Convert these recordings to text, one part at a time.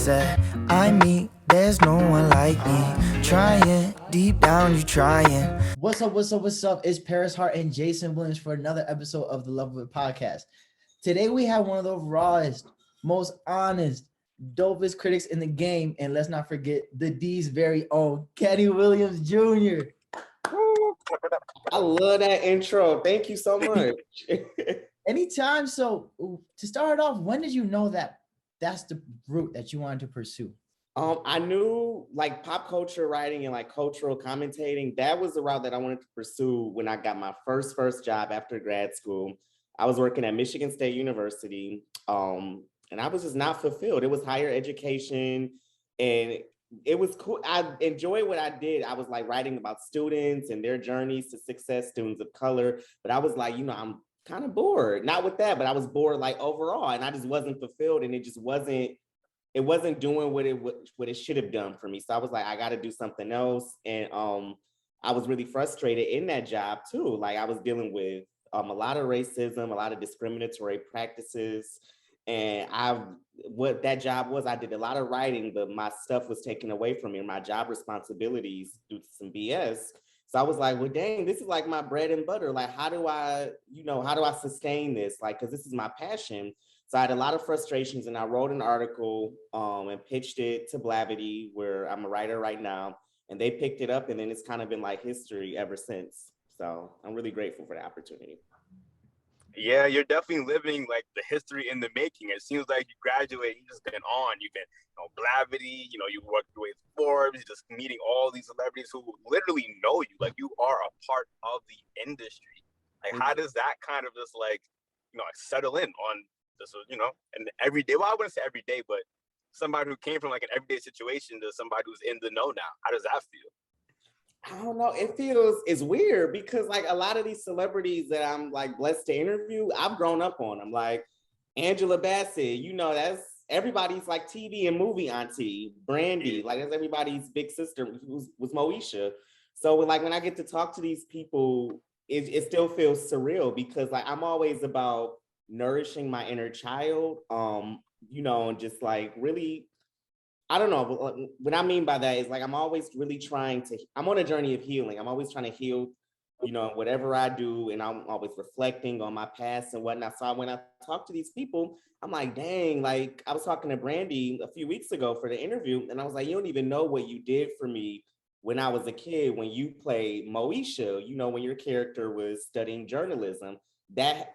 said, I'm me, there's no one like me. Trying, deep down, you trying. What's up, what's up, what's up? It's Paris Hart and Jason Williams for another episode of the Love of It podcast. Today we have one of the rawest, most honest, dopest critics in the game. And let's not forget the D's very own Kenneth Williams Jr. I love that intro. Thank you so much. Anytime. So to start off, when did you know that that's the route that you wanted to pursue? I knew like pop culture writing and like cultural commentating, that was the route that I wanted to pursue when I got my first job after grad school. I was working at Michigan State University, and I was just not fulfilled. It was higher education and it was cool. I enjoyed what I did. I was like writing about students and their journeys to success, students of color, but I was like, I'm kind of bored, not with that, but I was bored like overall, and I just wasn't fulfilled, and it wasn't doing what it should have done for me. So I was like, I got to do something else. And I was really frustrated in that job too. Like I was dealing with a lot of racism, a lot of discriminatory practices. And what that job was, I did a lot of writing, but my stuff was taken away from me, my job responsibilities due to some BS. So I was like, well, dang, this is like my bread and butter. Like, how do I sustain this? Like, because this is my passion. So I had a lot of frustrations, and I wrote an article and pitched it to Blavity, where I'm a writer right now, and they picked it up, and then it's kind of been like history ever since. So I'm really grateful for the opportunity. Yeah, you're definitely living like the history in the making. It seems like you graduate, you just been on. You've been, Blavity. You worked with Forbes. You're just meeting all these celebrities who literally know you. Like you are a part of the industry. Like, how does that kind of just like settle in on this? And every day. Well, I wouldn't say every day, but somebody who came from like an everyday situation to somebody who's in the know now. How does that feel? I don't know. It's weird because like a lot of these celebrities that I'm like blessed to interview, I've grown up on them. Like Angela Bassett, that's everybody's like TV and movie auntie. Brandy, like that's everybody's big sister was Moesha. So like when I get to talk to these people, it still feels surreal because like I'm always about nourishing my inner child, and just like really, I don't know. What I mean by that is like, I'm always really I'm on a journey of healing. I'm always trying to heal, whatever I do. And I'm always reflecting on my past and whatnot. So when I talk to these people, I'm like, dang, like I was talking to Brandy a few weeks ago for the interview. And I was like, you don't even know what you did for me when I was a kid, when you played Moesha, when your character was studying journalism. That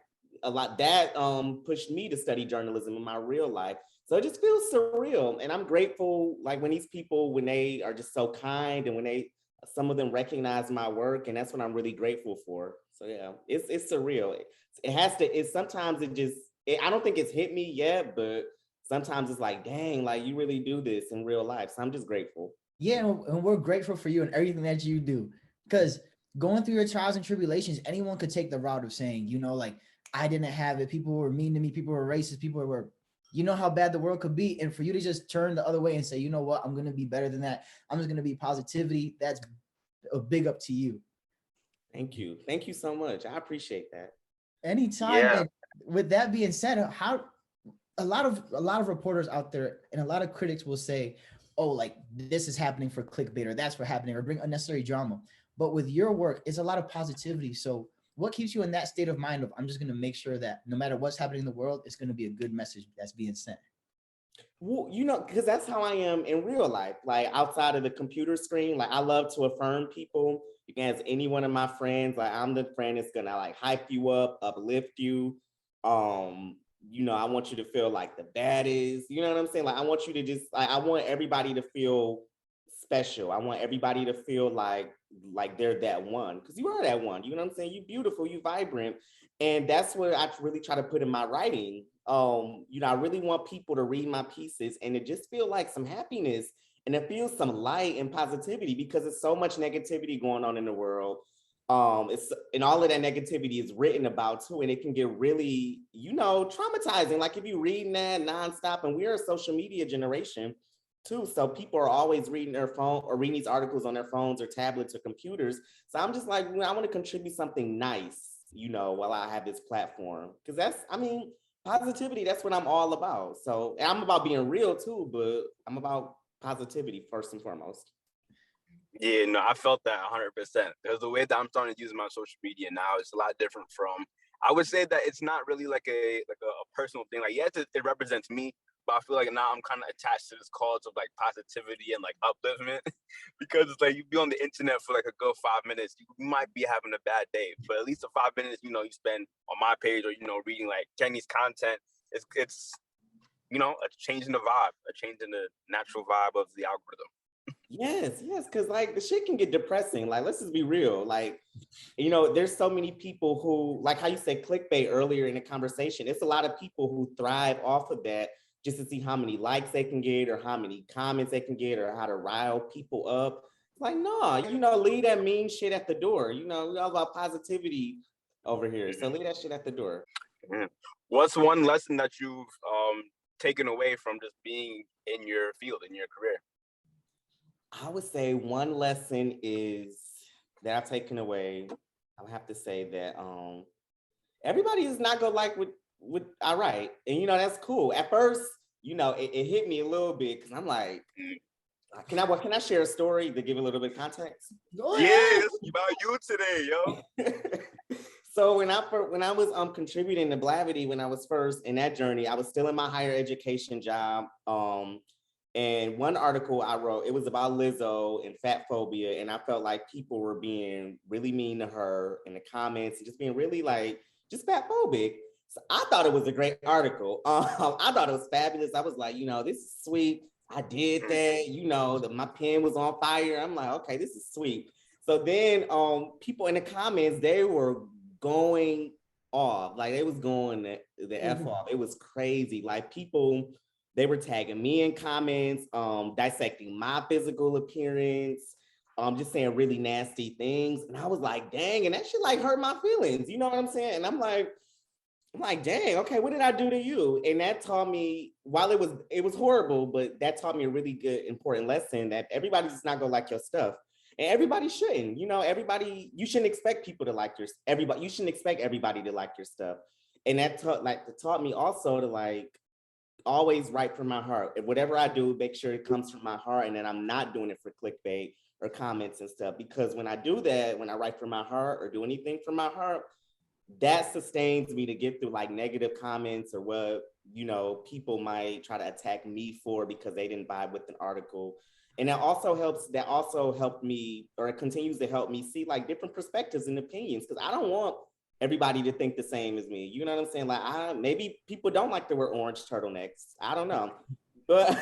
pushed me to study journalism in my real life. So it just feels surreal. And I'm grateful, like when these people, when they are just so kind and when some of them recognize my work, and that's what I'm really grateful for. So yeah, it's surreal. I don't think it's hit me yet, but sometimes it's like, dang, like you really do this in real life. So I'm just grateful. Yeah, and we're grateful for you and everything that you do. Because going through your trials and tribulations, anyone could take the route of saying, like, I didn't have it. People were mean to me. People were racist. People were, how bad the world could be. And for you to just turn the other way and say, you know what, I'm going to be better than that. I'm just going to be positivity. That's a big up to you. Thank you. Thank you so much. I appreciate that. Anytime. Yeah. And with that being said, how a lot of reporters out there and a lot of critics will say, oh, like this is happening for clickbait or that's for happening or bring unnecessary drama. But with your work, it's a lot of positivity. So what keeps you in that state of mind of, I'm just going to make sure that no matter what's happening in the world, it's going to be a good message that's being sent? Well, because that's how I am in real life. Like outside of the computer screen, like I love to affirm people. You can ask any one of my friends. Like I'm the friend that's gonna like hype you up, uplift you. I want you to feel like the baddest. You know what I'm saying? Like I want you to just I want everybody to feel special. I want everybody to feel like they're that one, because you are that one. You know what I'm saying? You beautiful, you vibrant. And that's what I really try to put in my writing. I really want people to read my pieces and to just feel like some happiness and to feel some light and positivity, because there's so much negativity going on in the world. And all of that negativity is written about too, and it can get really, traumatizing. Like if you reading that nonstop, and we're a social media generation too, so people are always reading their phone or reading these articles on their phones or tablets or computers. So I'm just like, I want to contribute something nice, while I have this platform, because Positivity, that's what I'm all about. So and I'm about being real too, but I'm about positivity first and foremost. Yeah, no, I felt that 100%. Because the way that I'm starting to use my social media now is a lot different from. I would say that it's not really like a personal thing. Like, yes, it represents me, but I feel like now I'm kind of attached to this cause of like positivity and like upliftment, because it's like you be on the internet for like a good 5 minutes, you might be having a bad day, but at least the 5 minutes you spend on my page or reading like Kenny's content, it's a change in the vibe, a change in the natural vibe of the algorithm. Yes, because like the shit can get depressing. Like, let's just be real. Like, there's so many people who, like how you said clickbait earlier in the conversation, it's a lot of people who thrive off of that just to see how many likes they can get or how many comments they can get or how to rile people up. It's like, no, leave that mean shit at the door. We're all about positivity over here. So leave that shit at the door. Yeah. What's one lesson that you've taken away from just being in your field, in your career? I would say one lesson is that I've taken away. I would have to say that everybody is not gonna like what I write, and that's cool. At first, it hit me a little bit because I'm like, can I share a story to give a little bit of context? Yeah, it's about you today, yo. So when I was contributing to Blavity, when I was first in that journey, I was still in my higher education job. And one article I wrote, it was about Lizzo and fat phobia. And I felt like people were being really mean to her in the comments and just being really like, just fat phobic. So I thought it was a great article. I thought it was fabulous. I was like, this is sweet. I did that, my pen was on fire. I'm like, okay, this is sweet. So then people in the comments, they were going off. Like they was going the F off. It was crazy. Like people, they were tagging me in comments, dissecting my physical appearance, just saying really nasty things. And I was like, dang, and that shit like hurt my feelings. You know what I'm saying? And I'm like, dang, okay, what did I do to you? And that taught me, while it was horrible, but that taught me a really good, important lesson that everybody's just not gonna like your stuff. And everybody shouldn't, you shouldn't expect people to like you shouldn't expect everybody to like your stuff. And that taught me also to like, always write from my heart. If whatever I do, make sure it comes from my heart and that I'm not doing it for clickbait or comments and stuff. Because when I do that, when I write from my heart or do anything from my heart, that sustains me to get through like negative comments or what, people might try to attack me for because they didn't vibe with an article. And that also helped me, or it continues to help me see like different perspectives and opinions. Because I don't want everybody to think the same as me. You know what I'm saying? Like maybe people don't like to wear orange turtlenecks. I don't know. But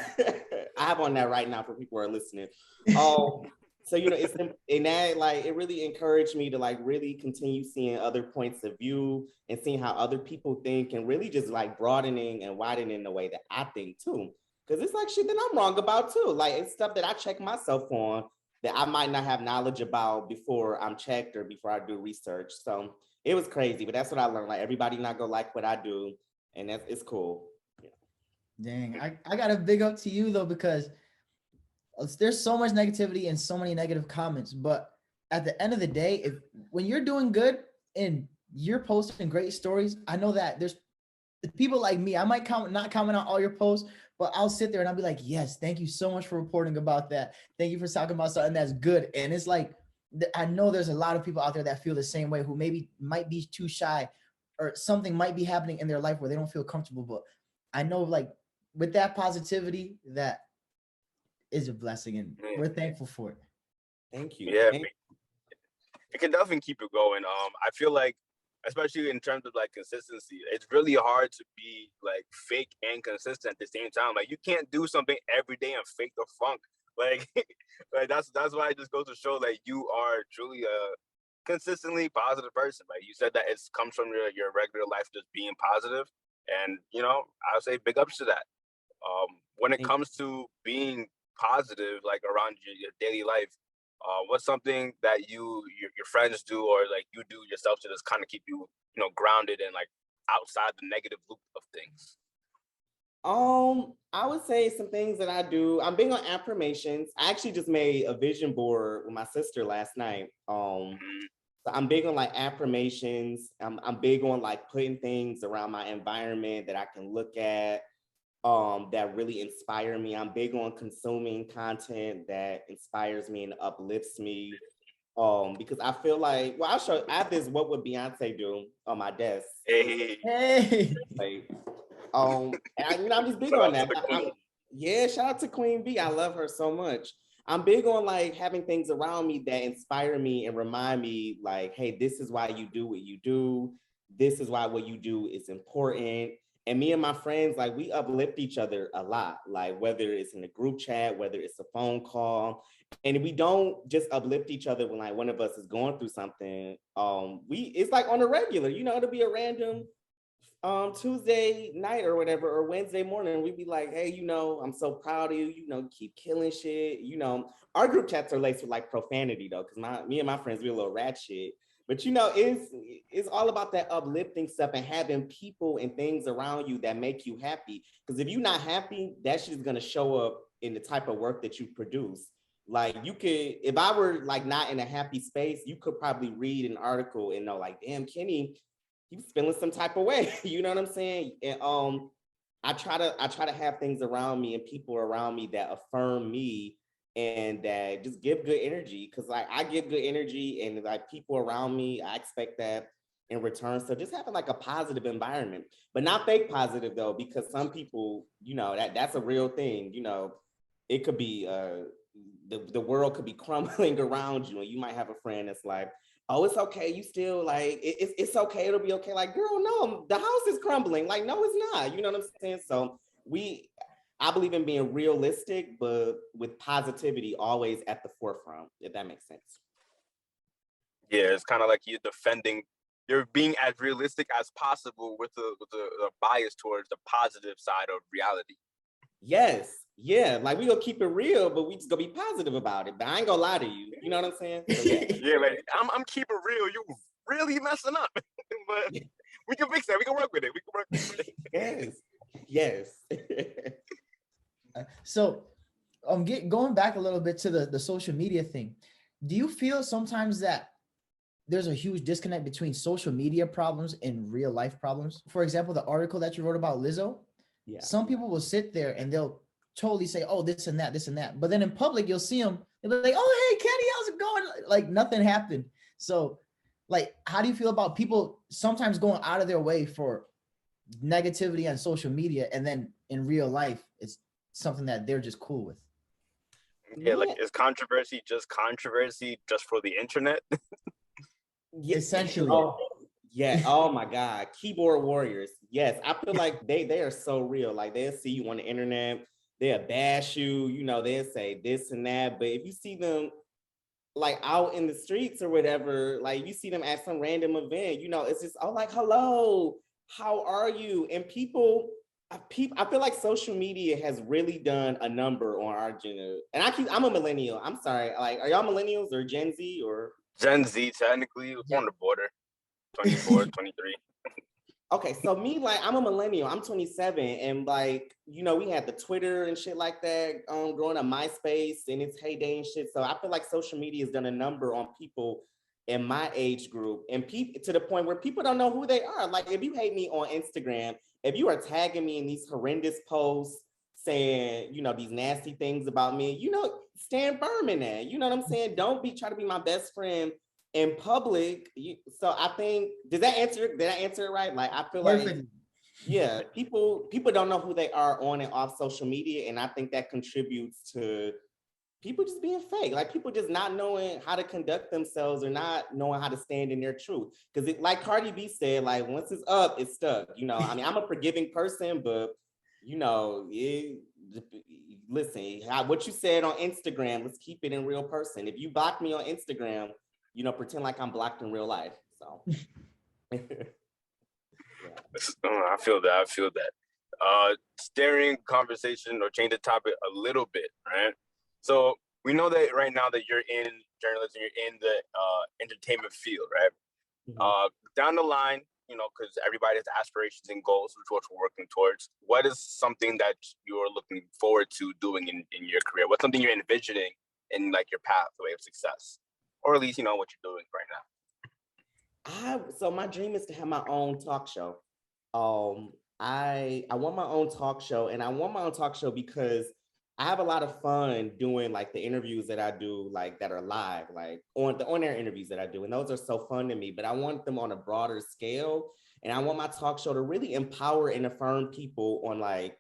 I have on that right now for people who are listening. So, it's and that like it really encouraged me to like really continue seeing other points of view and seeing how other people think and really just like broadening and widening the way that I think too. Because it's like shit that I'm wrong about too. Like it's stuff that I check myself on that I might not have knowledge about before I'm checked or before I do research. So it was crazy, but that's what I learned. Like everybody not gonna like what I do, and it's cool. Yeah. Dang, I got a big up to you though, because there's so much negativity and so many negative comments. But at the end of the day, when you're doing good and you're posting great stories, I know that there's people like me. I might not comment on all your posts, but I'll sit there and I'll be like, yes, thank you so much for reporting about that. Thank you for talking about something that's good. And it's like, I know there's a lot of people out there that feel the same way, who maybe might be too shy or something might be happening in their life where they don't feel comfortable. But I know like with that positivity, that is a blessing and we're thankful for it. Thank you. Yeah, it can definitely keep it going. I feel like, especially in terms of like consistency, it's really hard to be like fake and consistent at the same time. Like you can't do something every day and fake the funk. Like, like that's why it just goes to show that you are truly a consistently positive person. Like you said that it comes from your regular life just being positive, and I'll say big ups to that. When it comes to being positive, like around your daily life, what's something that your friends do or like you do yourself to just kind of keep you grounded and like outside the negative loop of things? I would say some things that I do. I'm big on affirmations. I actually just made a vision board with my sister last night. So So I'm big on like affirmations. I'm big on like putting things around my environment that I can look at that really inspire me. I'm big on consuming content that inspires me and uplifts me. Because I feel like, well, I have this "What Would Beyonce Do" on my desk. Hey, Hey. Like, and I'm just big shout on out to that. the queen. Yeah, shout out to Queen B. I love her so much. I'm big on like having things around me that inspire me and remind me, like, hey, this is why you do what you do. This is why what you do is important. And me and my friends, like, we uplift each other a lot, like whether it's in a group chat, whether it's a phone call. And we don't just uplift each other when like one of us is going through something. It's like on a regular, it'll be a random Tuesday night or whatever, or Wednesday morning, we'd be like, hey, I'm so proud of you, keep killing shit. Our group chats are laced with like profanity though, because me and my friends, we're a little ratchet. But it's all about that uplifting stuff and having people and things around you that make you happy. Because if you're not happy, that shit is gonna show up in the type of work that you produce. Like if I were like not in a happy space, you could probably read an article and know like, damn, Kenny, he's feeling some type of way. You know what I'm saying? And I try to have things around me and people around me that affirm me and that just give good energy. Cause like I give good energy and like people around me, I expect that in return. So just having like a positive environment, but not fake positive though, because some people, that's a real thing. It could be the world could be crumbling around you, and you might have a friend that's like, oh, it's okay. You still like, it's okay. It'll be okay. Like, girl, no, the house is crumbling. Like, no, it's not. You know what I'm saying? So I believe in being realistic, but with positivity always at the forefront, if that makes sense. Yeah, it's kind of like you're being as realistic as possible with a bias towards the positive side of reality. Yes. Yeah. Like, we gonna keep it real, but we just gonna be positive about it. But I ain't gonna lie to you. You know what I'm saying? So, yeah. Yeah, like I'm keeping real. You really messing up, but we can fix that. We can work with it. Yes. Yes. So, going back a little bit to the social media thing, do you feel sometimes that there's a huge disconnect between social media problems and real life problems? For example, the article that you wrote about Lizzo, some people will sit there and they'll totally say, oh, this and that. But then in public, you'll see them, they'll be like, oh, hey, Kenny, how's it going? Like nothing happened. So like, how do you feel about people sometimes going out of their way for negativity on social media, and then in real life, it's something that they're just cool with? Yeah, like is controversy just for the internet? Essentially. Yeah. Oh my God. Keyboard warriors. Yes. I feel like they are so real. Like they'll see you on the internet, they'll bash you, they'll say this and that. But if you see them like out in the streets or whatever, like you see them at some random event, it's just, oh, like, hello, how are you? And I feel like social media has really done a number on our gender. And I'm a millennial. I'm sorry. Like, are y'all millennials or Gen Z or? Gen Z, technically, on the border, 24, 23. Okay, so me, like, I'm a millennial. I'm 27, and like, we had the Twitter and shit like that, growing up, MySpace in its heyday and shit. So I feel like social media has done a number on people in my age group, and people to the point where people don't know who they are. Like, if you hate me on Instagram, if you are tagging me in these horrendous posts saying, these nasty things about me, stand firm in that. You know what I'm saying? Don't try to be my best friend in public. So I think, did I answer it right? Like, I feel like, yeah, people don't know who they are on and off social media. And I think that contributes to people just being fake, like people just not knowing how to conduct themselves or not knowing how to stand in their truth. Because like Cardi B said, like, once it's up, it's stuck. I'm a forgiving person, but listen, what you said on Instagram, let's keep it in real person. If you block me on Instagram, pretend like I'm blocked in real life. So yeah. I feel that. Steering conversation or change the topic a little bit, right? So we know that right now that you're in journalism, you're in the entertainment field, right? Mm-hmm. Down the line, because everybody has aspirations and goals, which we're working towards. What is something that you're looking forward to doing in your career? What's something you're envisioning in like your pathway of success? Or at least, what you're doing right now? So my dream is to have my own talk show. I want my own talk show, and I want my own talk show because I have a lot of fun doing like the interviews that I do, like that are live, like on the on-air interviews that I do, and those are so fun to me. But I want them on a broader scale, and I want my talk show to really empower and affirm people on like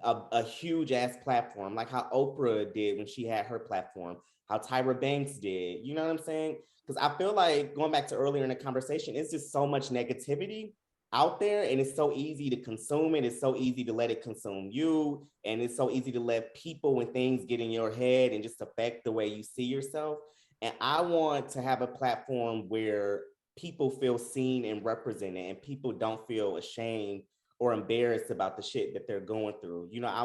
a huge ass platform, like how Oprah did when she had her platform, how Tyra Banks did. You know what I'm saying? Because I feel like going back to earlier in the conversation, it's just so much negativity out there, and it's so easy to consume it. It's so easy to let it consume you, and it's so easy to let people and things get in your head and just affect the way you see yourself. And I want to have a platform where people feel seen and represented, and people don't feel ashamed or embarrassed about the shit that they're going through. You know, I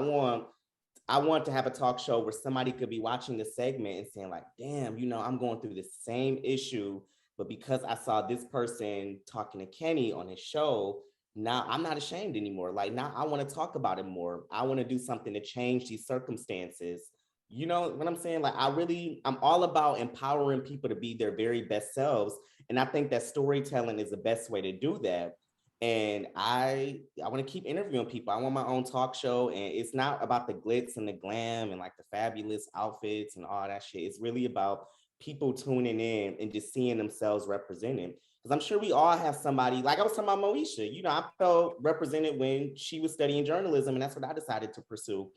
want to have a talk show where somebody could be watching the segment and saying like, damn, you know, I'm going through the same issue, but because I saw this person talking to Kenny on his show, now I'm not ashamed anymore. Like now I want to talk about it more. I want to do something to change these circumstances. You know what I'm saying? Like I'm all about empowering people to be their very best selves. And I think that storytelling is the best way to do that. And I want to keep interviewing people. I want my own talk show, and it's not about the glitz and the glam and like the fabulous outfits and all that shit. It's really about people tuning in and just seeing themselves represented. Because I'm sure we all have somebody, like I was talking about Moesha, you know, I felt represented when she was studying journalism, and that's what I decided to pursue.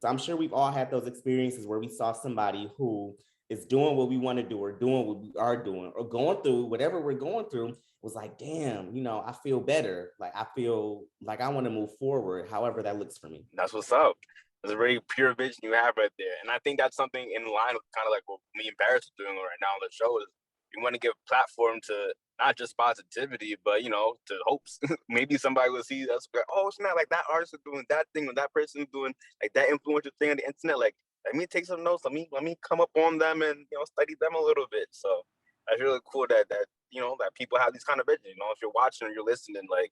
So I'm sure we've all had those experiences where we saw somebody who is doing what we want to do, or doing what we are doing, or going through whatever we're going through. Was like, damn, you know, I feel better. Like I feel like I want to move forward, however that looks for me. That's what's up. That's a very pure vision you have right there. And I think that's something in line with kind of like what me and Barris are doing right now on the show is we want to give platform to not just positivity, but, you know, to hopes. Maybe somebody will see us, oh, it's not like that artist is doing that thing or that person is doing like that influential thing on the internet. Like, let me take some notes. Let me come up on them and, you know, study them a little bit. So that's really cool that you know, that people have these kind of visions. You know, if you're watching or you're listening, like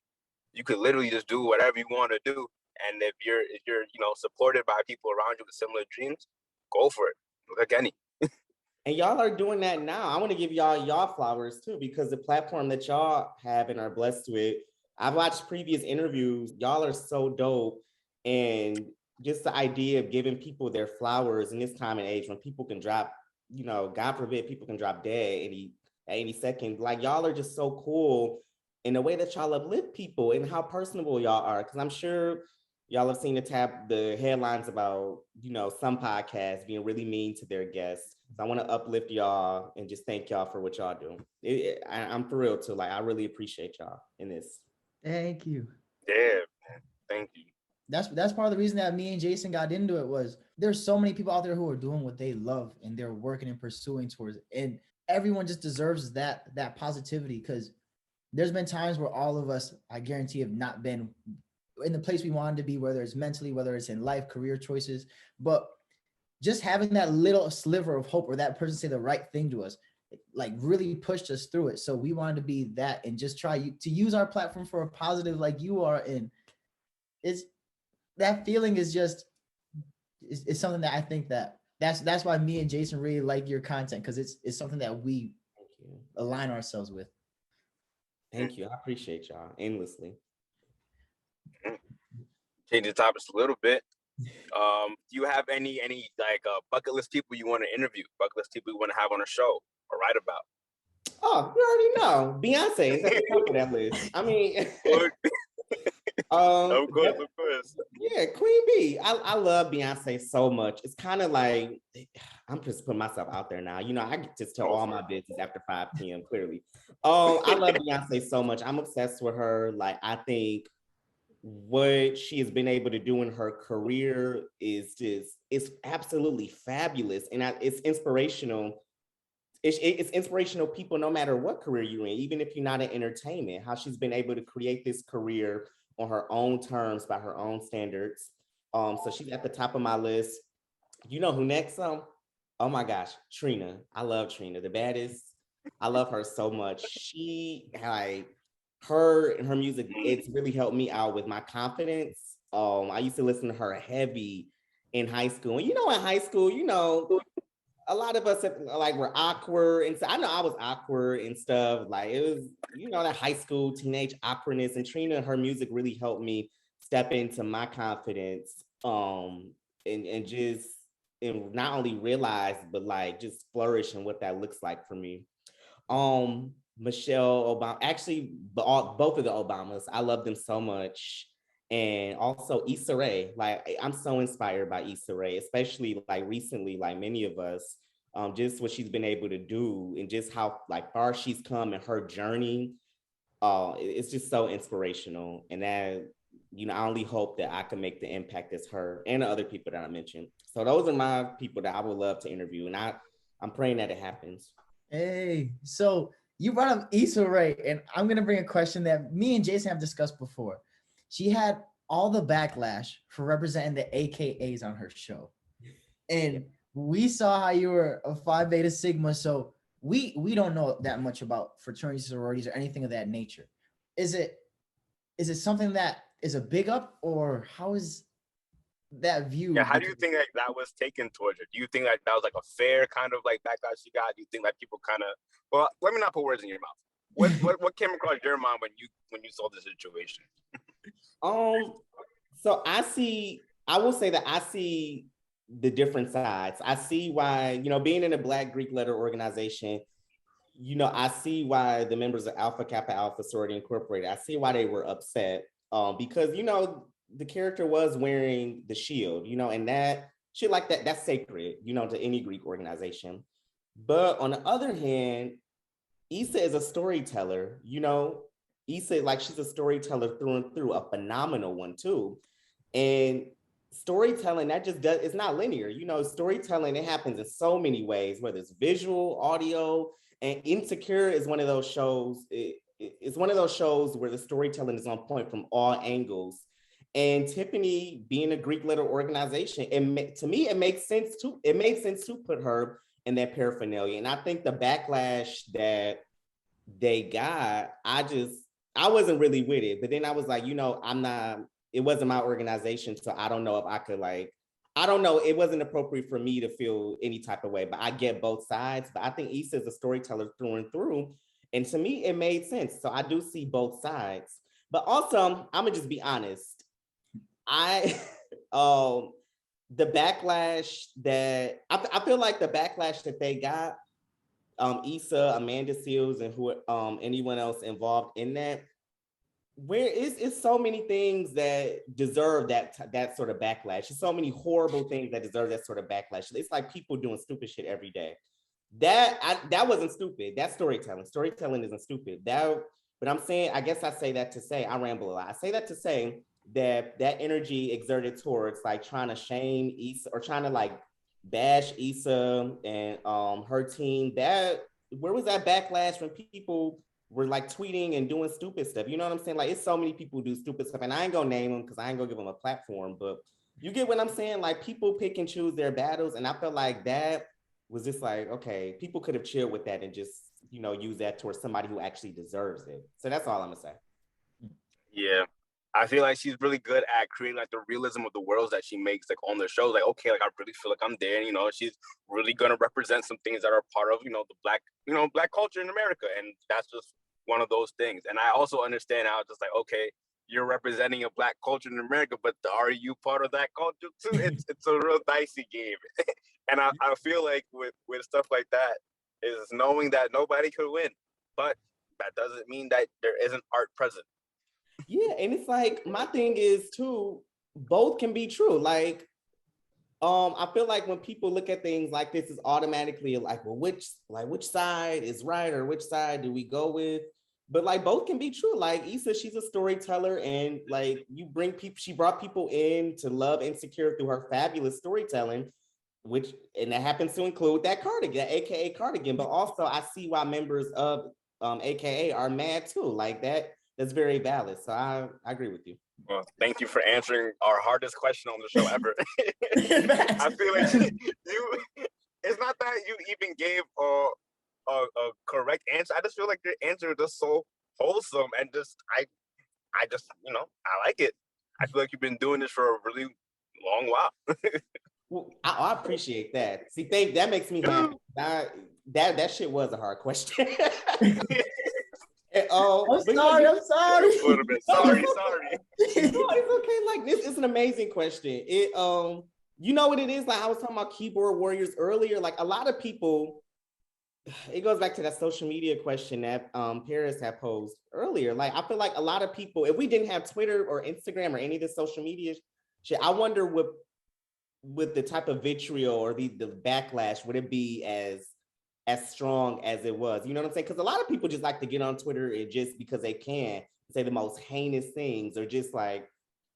you could literally just do whatever you want to do. And if you're you know, supported by people around you with similar dreams, go for it. Look at Kenny. And y'all are doing that now. I want to give y'all flowers too, because the platform that y'all have and are blessed with, I've watched previous interviews. Y'all are so dope. And just the idea of giving people their flowers in this time and age when people can drop, you know, God forbid, people can drop dead at any second. Like y'all are just so cool in the way that y'all uplift people and how personable y'all are. Because I'm sure y'all have seen the headlines about, you know, some podcasts being really mean to their guests. So I want to uplift y'all and just thank y'all for what y'all do. I'm for real too. Like I really appreciate y'all in this. Thank you. Yeah, thank you. That's part of the reason that me and Jason got into it. Was there's so many people out there who are doing what they love and they're working and pursuing towards it, and everyone just deserves that positivity, because there's been times where all of us, I guarantee, have not been in the place we wanted to be, whether it's mentally, whether it's in life, career choices, but just having that little sliver of hope or that person say the right thing to us, like really pushed us through it. So we wanted to be that and just try to use our platform for a positive like you are. And it's that feeling is just, it's something that I think that's why me and Jason really like your content, because it's something that we align ourselves with. Thank you. I appreciate y'all endlessly. Change the topics a little bit. Do you have any like bucket list people you want to interview, bucket list people you want to have on a show or write about? Oh, you already know. Beyonce is at the top of that list. I mean, of course. Yeah, Queen B. I love Beyonce so much. It's kind of like, I'm just putting myself out there now. You know, I get to tell all my business after 5 p.m. clearly. I love Beyonce so much. I'm obsessed with her. Like, I think what she has been able to do in her career is absolutely fabulous. And it's inspirational. It's inspirational people, no matter what career you're in, even if you're not in entertainment, how she's been able to create this career on her own terms, by her own standards. So she's at the top of my list. You know who next? Oh my gosh, Trina. I love Trina, the baddest. I love her so much. She, like, her and her music, it's really helped me out with my confidence. I used to listen to her heavy in high school. And you know, in high school, you know, a lot of us like were awkward, and so I know I was awkward and stuff. Like it was, that high school teenage awkwardness. And Trina, her music really helped me step into my confidence, and just and not only realize but like just flourish in what that looks like for me. Michelle Obama, actually, both of the Obamas, I love them so much. And also Issa Rae, like I'm so inspired by Issa Rae, especially like recently, like many of us, just what she's been able to do and just how like far she's come in her journey. It's just so inspirational. And that, I only hope that I can make the impact as her and the other people that I mentioned. So those are my people that I would love to interview. And I'm praying that it happens. Hey, so you brought up Issa Rae, and I'm gonna bring a question that me and Jason have discussed before. She had all the backlash for representing the AKAs on her show, and we saw how you were a Phi Beta Sigma. So we don't know that much about fraternities, sororities, or anything of that nature. Is it something that is a big up, or how is that view? Yeah, how do you think like that was taken towards her? Do you think like that was like a fair kind of like backlash you got? Do you think like people kind of, well, let me not put words in your mouth. What came across your mind when you saw the situation? So I will say that I see the different sides. I see why, being in a Black Greek letter organization, I see why the members of Alpha Kappa Alpha Sorority Incorporated, I see why they were upset. Because, the character was wearing the shield, and that shit like that's sacred, to any Greek organization. But on the other hand, Issa is a storyteller, Issa, like she's a storyteller through and through, a phenomenal one too. And storytelling, it's not linear. Storytelling, it happens in so many ways, whether it's visual, audio, and Insecure is one of those shows. It's one of those shows where the storytelling is on point from all angles. And Tiffany, being a Greek letter organization, to me, it makes sense too. It made sense to put her in that paraphernalia. And I think the backlash that they got, I wasn't really with it. But then I was like, it wasn't my organization. So I don't know if I could I don't know. It wasn't appropriate for me to feel any type of way, but I get both sides. But I think Issa is a storyteller through and through. And to me, it made sense. So I do see both sides. But also, I'm gonna just be honest. The backlash that I feel like the backlash that they got, Issa, Amanda Seals, and anyone else involved in that, where is so many things that deserve that sort of backlash. There's so many horrible things that deserve that sort of backlash. It's like people doing stupid shit every day. That wasn't stupid. That's storytelling. Storytelling isn't stupid. But I'm saying, I guess I say that to say, I ramble a lot. I say that to say that energy exerted towards like trying to shame Issa or trying to like bash Issa and her team, where was that backlash when people were like tweeting and doing stupid stuff? You know what I'm saying? Like, it's so many people who do stupid stuff, and I ain't gonna name them because I ain't gonna give them a platform, but you get what I'm saying? Like, people pick and choose their battles, and I felt like that was just like, okay, people could have chilled with that and just, use that towards somebody who actually deserves it. So that's all I'm gonna say. Yeah. I feel like she's really good at creating like the realism of the worlds that she makes like on the shows. Like, okay, like I really feel like I'm there. And, she's really gonna represent some things that are part of, the black culture in America. And that's just one of those things. And I also understand how it's just like, okay, you're representing a black culture in America, but are you part of that culture too? It's a real dicey game. And I feel like with stuff like that is knowing that nobody could win. But that doesn't mean that there isn't art present. Yeah, and it's like, my thing is too, both can be true. Like, I feel like when people look at things like this, is automatically like, well, which side is right or which side do we go with? But like, both can be true. Like Issa, she's a storyteller, and like she brought people in to love Insecure through her fabulous storytelling, and that happens to include that cardigan, that AKA cardigan. But also, I see why members of AKA are mad too. Like that's very valid. So I agree with you. Well, thank you for answering our hardest question on the show ever. I feel like it's not that you even gave a correct answer. I just feel like your answer is just so wholesome and just I just I like it. I feel like you've been doing this for a really long while. Well, I appreciate that. See, that makes me happy. That shit was a hard question. I'm sorry. A little bit. Sorry. No, it's okay. Like, this is an amazing question. You know what it is? Like, I was talking about keyboard warriors earlier. Like, a lot of people, it goes back to that social media question that Paris had posed earlier. Like, I feel like a lot of people, if we didn't have Twitter or Instagram or any of this social media shit, I wonder with the type of vitriol or the backlash, would it be as strong as it was? You know what I'm saying? Because a lot of people just like to get on Twitter and just because they can say the most heinous things, or just like,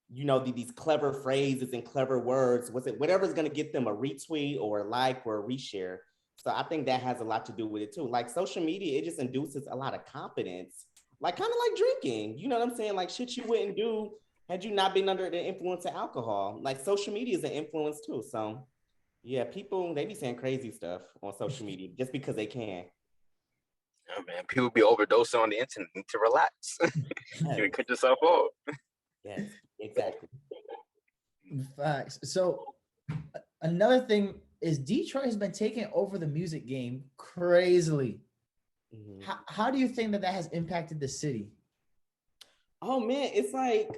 you know, these clever phrases and clever words, whatever's going to get them a retweet or a like or a reshare. So I think that has a lot to do with it too. Like, social media, it just induces a lot of confidence, like kind of like drinking. You know what I'm saying? Like, shit you wouldn't do had you not been under the influence of alcohol. Like, social media is an influence too. So yeah, people, they be saying crazy stuff on social media just because they can. Oh man, people be overdosing on the internet. Need to relax. You can cut yourself off. Yes, exactly. Facts. So another thing is Detroit has been taking over the music game crazily. Mm-hmm. How do you think that has impacted the city? Oh man, it's like,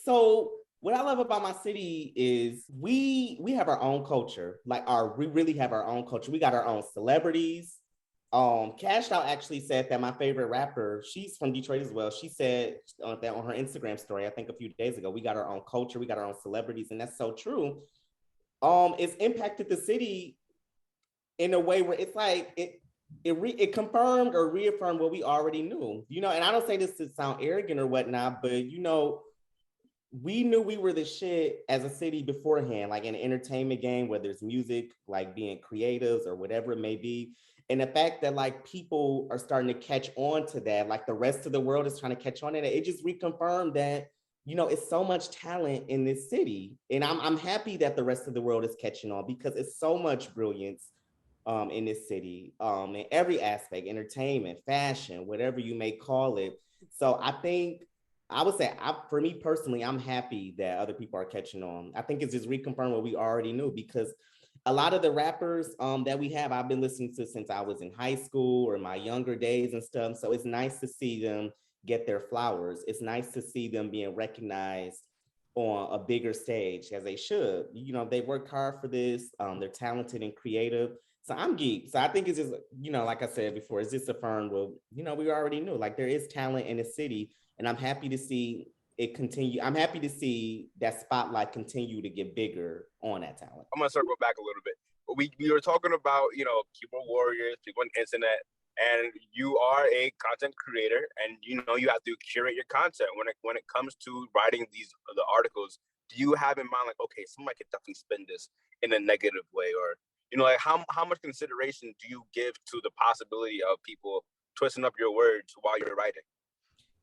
so what I love about my city is we have our own culture. Like, we really have our own culture. We got our own celebrities. Cashed Out actually said that my favorite rapper, she's from Detroit as well. She said that on her Instagram story, I think a few days ago, we got our own culture, we got our own celebrities, and that's so true. It's impacted the city in a way where it's like it confirmed or reaffirmed what we already knew, you know. And I don't say this to sound arrogant or whatnot, but you know, we knew we were the shit as a city beforehand, like in the entertainment game, whether it's music, like being creatives or whatever it may be. And the fact that like people are starting to catch on to that, like the rest of the world is trying to catch on to that, it just reconfirmed that, you know, it's so much talent in this city. And I'm happy that the rest of the world is catching on, because it's so much brilliance in this city, in every aspect, entertainment, fashion, whatever you may call it. So I think, I would say, for me personally, I'm happy that other people are catching on. I think it's just reconfirmed what we already knew, because a lot of the rappers that we have, I've been listening to since I was in high school or my younger days and stuff. So it's nice to see them get their flowers. It's nice to see them being recognized on a bigger stage, as they should. You know, they worked hard for this. They're talented and creative. So I'm geeked. So I think it's just, you know, like I said before, it's just affirmed, well, you know, we already knew, like, there is talent in the city, and I'm happy to see it continue. I'm happy to see that spotlight continue to get bigger on that talent. I'm gonna circle back a little bit. We were talking about, you know, keyboard warriors, people on the internet, and you are a content creator, and you know you have to curate your content when it comes to writing the articles. Do you have in mind, like, okay, somebody could definitely spin this in a negative way, or, you know, like how much consideration do you give to the possibility of people twisting up your words while you're writing?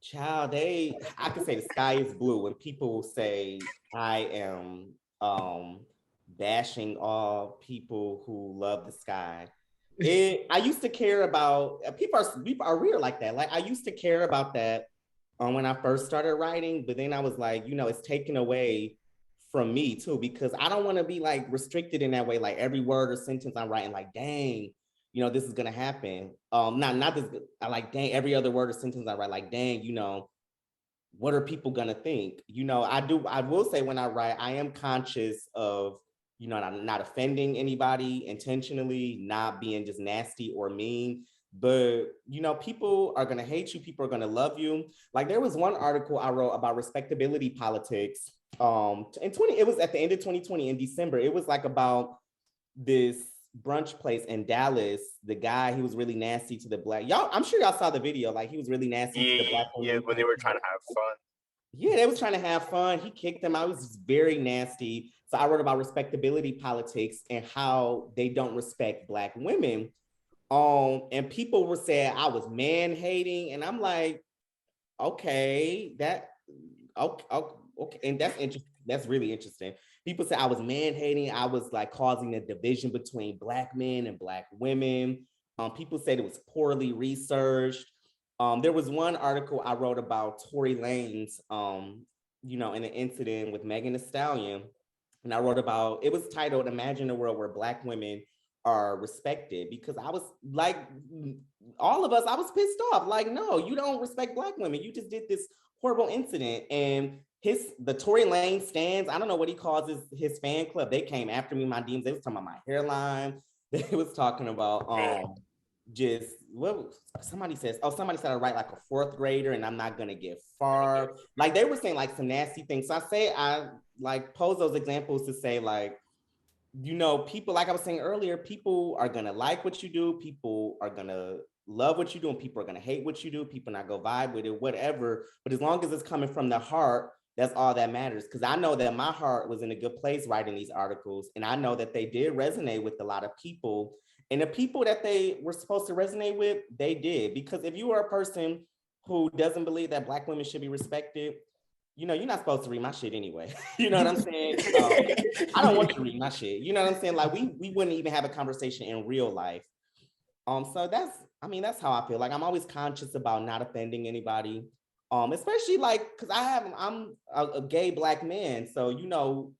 Child, I could say the sky is blue when people say I am bashing all people who love the sky. I used to care about, people are weird like that. Like, I used to care about that when I first started writing, but then I was like, you know, it's taken away from me too, because I don't want to be like restricted in that way. Like, every word or sentence I'm writing, like, dang, you know, this is gonna happen. Not this. I like, dang, every other word or sentence I write, like, dang, you know, what are people gonna think? You know, I will say when I write, I am conscious of, you know, not offending anybody intentionally, not being just nasty or mean. But, you know, people are gonna hate you, people are gonna love you. Like, there was one article I wrote about respectability politics. It was at the end of 2020 in December. It was like about this brunch place in Dallas. The guy, he was really nasty to the black. I'm sure y'all saw the video. Like, he was really nasty to the black women. Yeah, when they were trying to have fun. Yeah, they was trying to have fun. He kicked them out. It was just very nasty. So I wrote about respectability politics and how they don't respect black women. And people were saying I was man hating, and I'm like, okay, and that's interesting. That's really interesting. People say I was man hating. I was like causing a division between black men and black women. People said it was poorly researched. There was one article I wrote about Tory Lanez, you know, in an incident with Megan Thee Stallion. And I wrote about, it was titled, Imagine a World Where Black Women Are Respected, because I was like, all of us, I was pissed off. Like, no, you don't respect Black women. You just did this horrible incident. And the Tory Lane stands, I don't know what he calls his fan club. They came after me, my DMs. They was talking about my hairline. They was talking about just what somebody said I write like a fourth grader and I'm not gonna get far. Like they were saying like some nasty things. So I like pose those examples to say like, you know, people, like I was saying earlier, people are gonna like what you do, people are gonna love what you do, and people are gonna hate what you do, people not go vibe with it, whatever. But as long as it's coming from the heart, that's all that matters. Because I know that my heart was in a good place writing these articles, and I know that they did resonate with a lot of people. And the people that they were supposed to resonate with, they did. Because if you are a person who doesn't believe that Black women should be respected, you know, you're not supposed to read my shit anyway. You know what I'm saying? I don't want you to read my shit. You know what I'm saying? Like we wouldn't even have a conversation in real life. So that's how I feel. Like I'm always conscious about not offending anybody. Especially like, cause I'm a gay Black man. So, you know,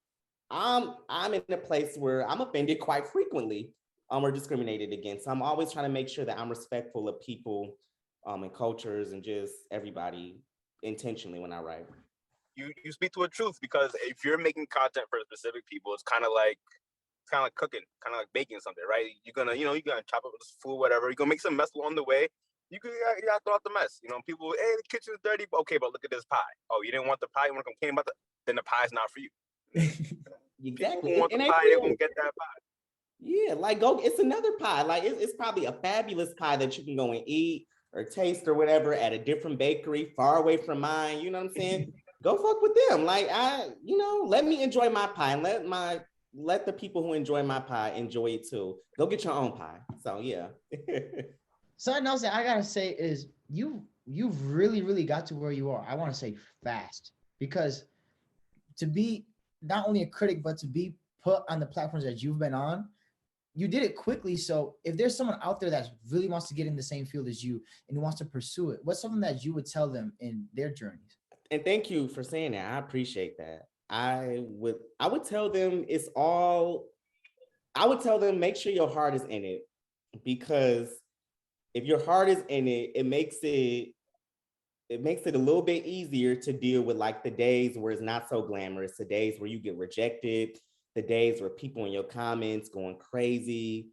I'm in a place where I'm offended quite frequently. Or discriminated against. So I'm always trying to make sure that I'm respectful of people and cultures and just everybody intentionally when I write. You speak to a truth, because if you're making content for specific people, it's kind of like cooking, kind of like baking something, right? You're gonna chop up the food, whatever. You're gonna make some mess along the way. You gotta throw out the mess. You know, people, hey, the kitchen's dirty, but okay, but look at this pie. Oh, you didn't want the pie? You want to complain about then the pie's not for you. Exactly. People want the pie, they won't get that pie. Yeah, like go, it's another pie. Like it's probably a fabulous pie that you can go and eat or taste or whatever at a different bakery far away from mine. You know what I'm saying? Go fuck with them. Like let me enjoy my pie and let the people who enjoy my pie enjoy it too. Go get your own pie. So yeah. Something else that I gotta say is you've really, really got to where you are. I want to say fast, because to be not only a critic, but to be put on the platforms that you've been on, you did it quickly. So if there's someone out there that really wants to get in the same field as you and wants to pursue it, what's something that you would tell them in their journeys? And thank you for saying that. I appreciate that. I would tell them make sure your heart is in it, because if your heart is in it, it makes it a little bit easier to deal with like the days where it's not so glamorous, the days where you get rejected, the days where people in your comments going crazy,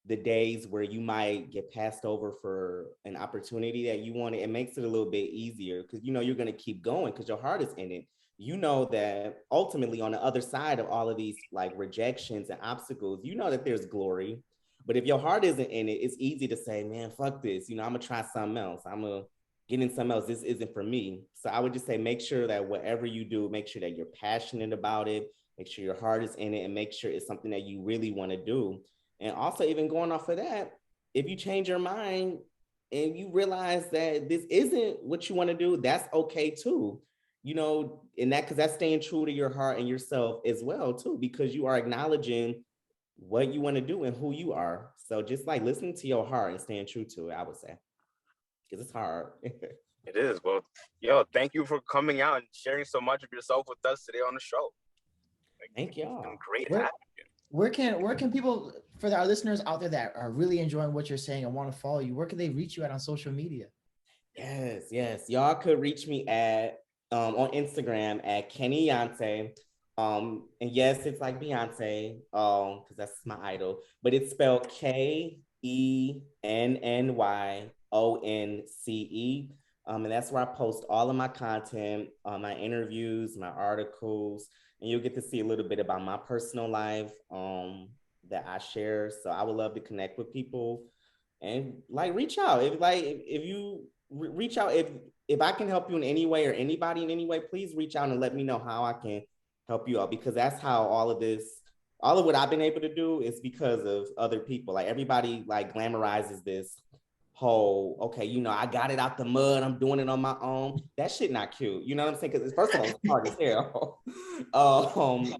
the days where you might get passed over for an opportunity that you wanted. It makes it a little bit easier because you know you're going to keep going because your heart is in it. You know that ultimately on the other side of all of these like rejections and obstacles, you know that there's glory. But if your heart isn't in it, it's easy to say, man, fuck this. You know, I'm going to try something else. I'm going to get in something else. This isn't for me. So I would just say, make sure that whatever you do, make sure that you're passionate about it. Make sure your heart is in it and make sure it's something that you really want to do. And also even going off of that, if you change your mind and you realize that this isn't what you want to do, that's okay too. You know, and because that's staying true to your heart and yourself as well too, because you are acknowledging what you want to do and who you are. So just like listening to your heart and staying true to it, I would say, because it's hard. It is. Well, yo, thank you for coming out and sharing so much of yourself with us today on the show. Thank y'all. It's been great Where, having you. where can people, for our listeners out there that are really enjoying what you're saying and want to follow you, where can they reach you at on social media? Yes. Y'all could reach me at on Instagram at Kenny Yante. And yes, it's like Beyonce, because that's my idol, but it's spelled KENNYONCE. And that's where I post all of my content, my interviews, my articles, and you'll get to see a little bit about my personal life that I share. So I would love to connect with people and like reach out. If you reach out, if I can help you in any way or anybody in any way, please reach out and let me know how I can help you out, because that's how all of what I've been able to do is because of other people. Like everybody like glamorizes this whole, okay, you know, I got it out the mud, I'm doing it on my own. That shit not cute. You know what I'm saying? Because first of all, it's hard as hell.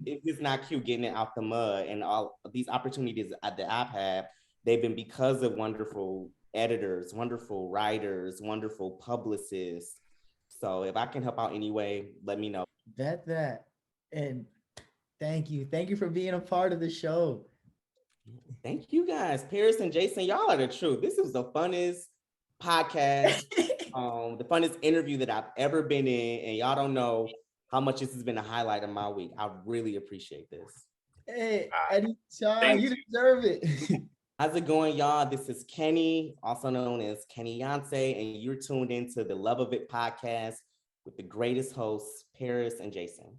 It's just not cute getting it out the mud. And all these opportunities that I've had, they've been because of wonderful editors, wonderful writers, wonderful publicists. So if I can help out anyway, let me know. That. And Thank you. Thank you for being a part of the show. Thank you guys. Paris and Jason, y'all are the truth. This is the funnest podcast, the funnest interview that I've ever been in. And y'all don't know how much this has been a highlight of my week. I really appreciate this. Hey, anytime. You deserve it. How's it going, y'all? This is Kenny, also known as Kenny Yance, and you're tuned into the Love of It podcast with the greatest hosts, Paris and Jason.